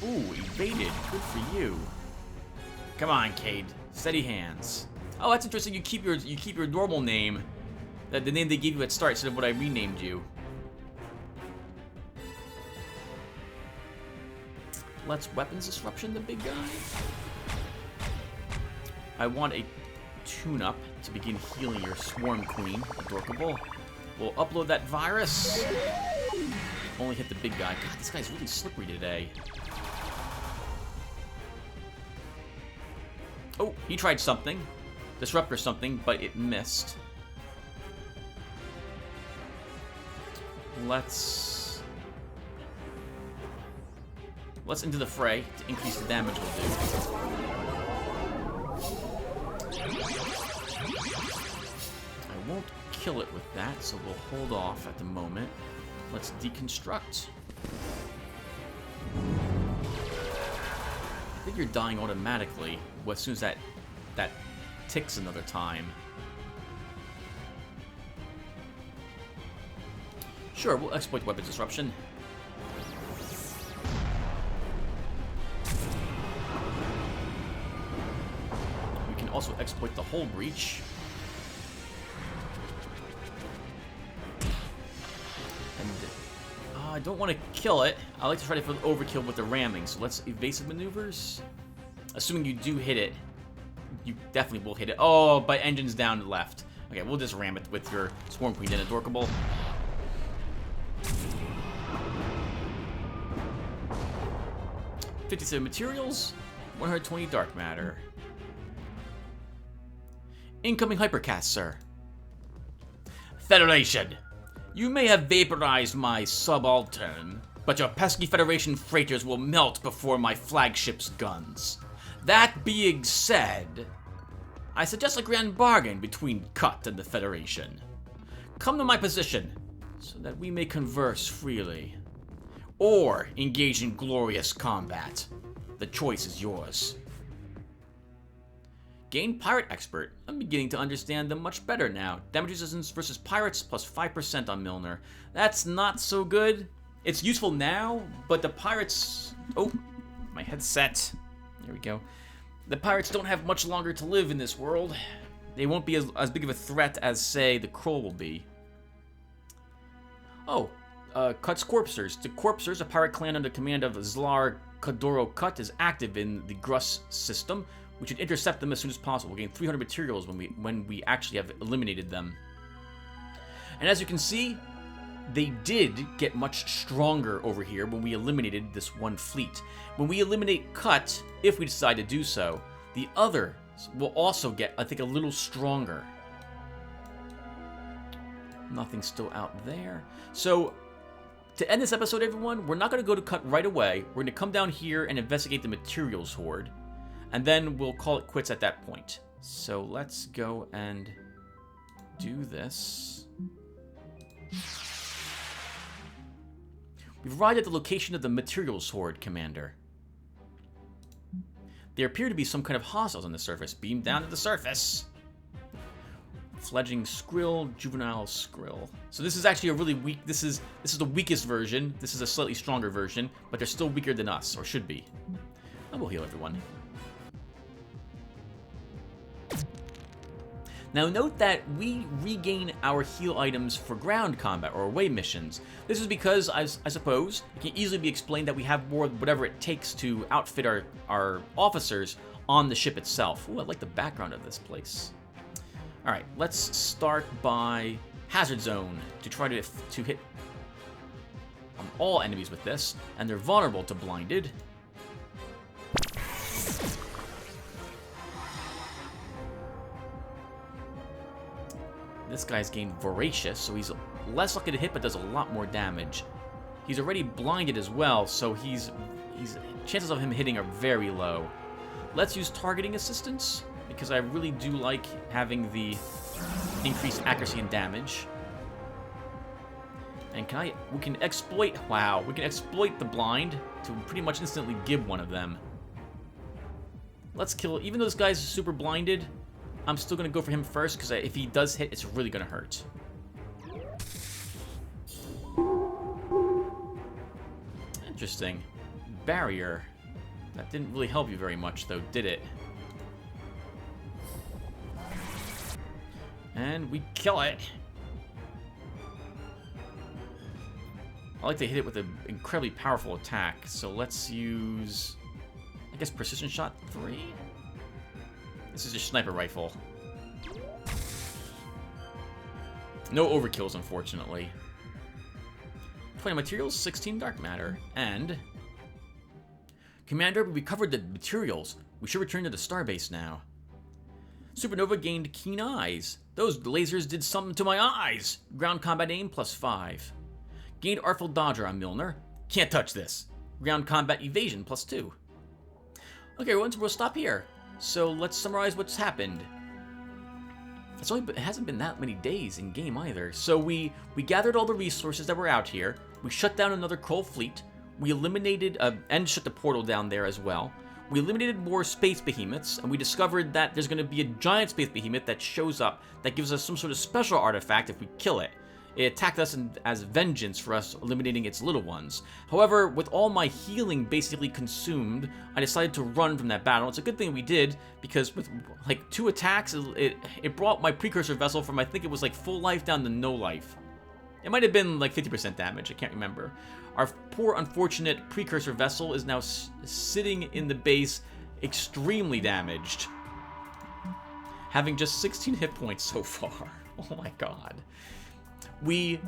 Speaker 1: Ooh, evaded. Good for you. Come on, Cade. Steady hands. Oh, that's interesting. You keep your normal name, the name they gave you at start, instead of what I renamed you. Let's weapons disruption the big guy. I want a tune-up to begin healing your Swarm Queen. Adorkable. We'll upload that virus. Only hit the big guy. God, this guy's really slippery today. Oh, he tried something. Disrupt or something, but it missed. Let's into the fray to increase the damage we'll do. I won't kill it with that, so we'll hold off at the moment. Let's deconstruct. I think you're dying automatically as soon as that ticks another time. Sure, we'll exploit weapons disruption. We can also exploit the hull breach. And I don't want to kill it. I like to try to fill overkill with the ramming, so let's evasive maneuvers. Assuming you do hit it, you definitely will hit it. Oh, but engine's down to the left. Okay, we'll just ram it with your Swarm Queen then, Adorkable. $57 materials, 120 dark matter. Incoming hypercast, sir. Federation, you may have vaporized my subaltern, but your pesky Federation freighters will melt before my flagship's guns. That being said, I suggest a grand bargain between Cut and the Federation. Come to my position, so that we may converse freely. Or engage in glorious combat. The choice is yours. Gain Pirate Expert. I'm beginning to understand them much better now. Damage resistance versus pirates plus 5% on Milner. That's not so good. It's useful now, but the pirates... Oh, my headset. There we go. The pirates don't have much longer to live in this world. They won't be as big of a threat as, say, the Chrull will be. Oh, Cut's Corpsers. The Corpsers, a pirate clan under command of Zlar Kadoro Cut, is active in the Gruss system. We should intercept them as soon as possible. We'll gain 300 materials when we actually have eliminated them. And as you can see, they did get much stronger over here when we eliminated this one fleet. When we eliminate Cut, if we decide to do so, the others will also get, I think, a little stronger. Nothing still out there. So, to end this episode, everyone, we're not going to go to Cut right away. We're going to come down here and investigate the materials hoard. And then we'll call it quits at that point. So let's go and do this. We've arrived at the location of the materials hoard, Commander. There appear to be some kind of hostiles on the surface. Beam down to the surface. Fledgling Skrill, juvenile Skrill. So this is actually a really weak... This is the weakest version. This is a slightly stronger version, but they're still weaker than us, or should be. And we'll heal everyone. Now note that we regain our heal items for ground combat or away missions. This is because, I suppose, it can easily be explained that we have more whatever it takes to outfit our officers on the ship itself. Ooh, I like the background of this place. Alright, let's start by Hazard Zone to try to hit all enemies with this, and they're vulnerable to blinded. This guy's gained Voracious, so he's less likely to hit, but does a lot more damage. He's already blinded as well, so chances of him hitting are very low. Let's use Targeting Assistance, because I really do like having the increased accuracy and damage. And we can exploit the blind to pretty much instantly give one of them. Let's kill, even though this guy's super blinded, I'm still going to go for him first, because if he does hit, it's really going to hurt. Interesting. Barrier. That didn't really help you very much, though, did it? And we kill it. I like to hit it with an incredibly powerful attack, so let's use, I guess, Precision Shot 3? This is a sniper rifle. No overkills, unfortunately. 20 materials, 16 dark matter, and... Commander, we recovered the materials. We should return to the Starbase now. Supernova gained Keen Eyes. Those lasers did something to my eyes. Ground combat aim plus 5. Gained Artful Dodger on Milner. Can't touch this. Ground combat evasion plus 2. Okay, everyone, so we'll stop here. So let's summarize what's happened. It hasn't been that many days in game either. So we gathered all the resources that were out here. We shut down another Chrull fleet. We eliminated and shut the portal down there as well. We eliminated more space behemoths, and we discovered that there's going to be a giant space behemoth that shows up that gives us some sort of special artifact if we kill it. It attacked us as vengeance for us eliminating its little ones. However, with all my healing basically consumed, I decided to run from that battle. It's a good thing we did, because with like 2 attacks, it brought my precursor vessel from, I think it was like full life down to no life. It might have been like 50% damage, I can't remember. Our poor unfortunate precursor vessel is now sitting in the base extremely damaged, having just 16 hit points so far. Oh my god. We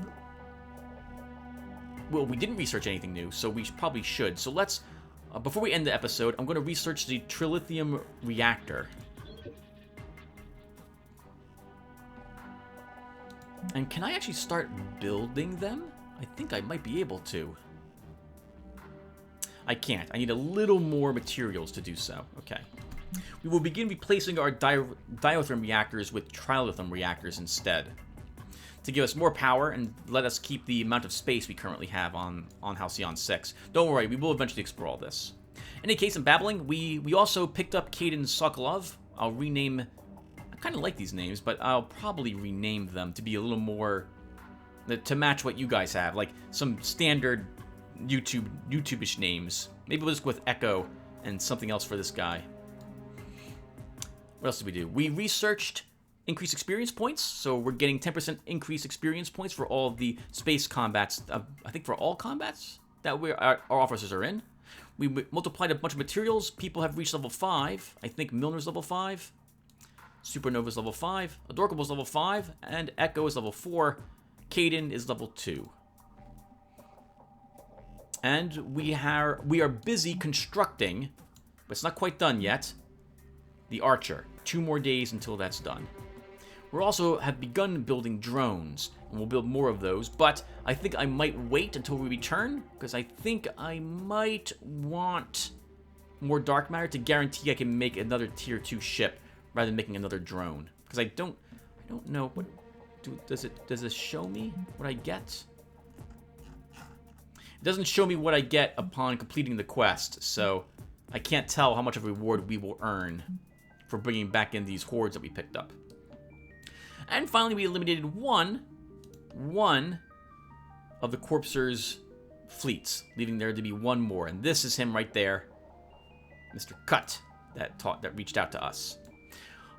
Speaker 1: didn't research anything new, so we probably should. So let's, before we end the episode, I'm going to research the Trilithium reactor. And can I actually start building them? I think I might be able to. I can't. I need a little more materials to do so. Okay. We will begin replacing our diotherm reactors with trilithium reactors instead, to give us more power and let us keep the amount of space we currently have on Halcyon 6. Don't worry, we will eventually explore all this. In any case, in babbling, we also picked up Caden Sokolov, I'll rename... I kind of like these names, but I'll probably rename them to be a little more... to match what you guys have. Like, some standard YouTube-ish names. Maybe we'll just go with Echo and something else for this guy. What else did we do? We researched increased experience points, so we're getting 10% increased experience points for all of the space combats. I think for all combats that our officers are in. We multiplied a bunch of materials. People have reached level 5. I think Milner's level 5. Supernova's level 5. Adorkable's level 5. And Echo is level 4. Caden is level 2. And we are busy constructing, but it's not quite done yet, the Archer. 2 more days until that's done. We also have begun building drones, and we'll build more of those, but I think I might wait until we return, because I think I might want more dark matter to guarantee I can make another tier 2 ship rather than making another drone. Because I don't know what does it show me what I get? It doesn't show me what I get upon completing the quest, so I can't tell how much of a reward we will earn for bringing back in these hordes that we picked up. And finally, we eliminated one of the Corpser's fleets, leaving there to be one more. And this is him right there, Mr. Cut, that reached out to us.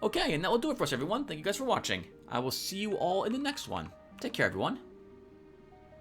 Speaker 1: Okay, and that will do it for us, everyone. Thank you guys for watching. I will see you all in the next one. Take care, everyone.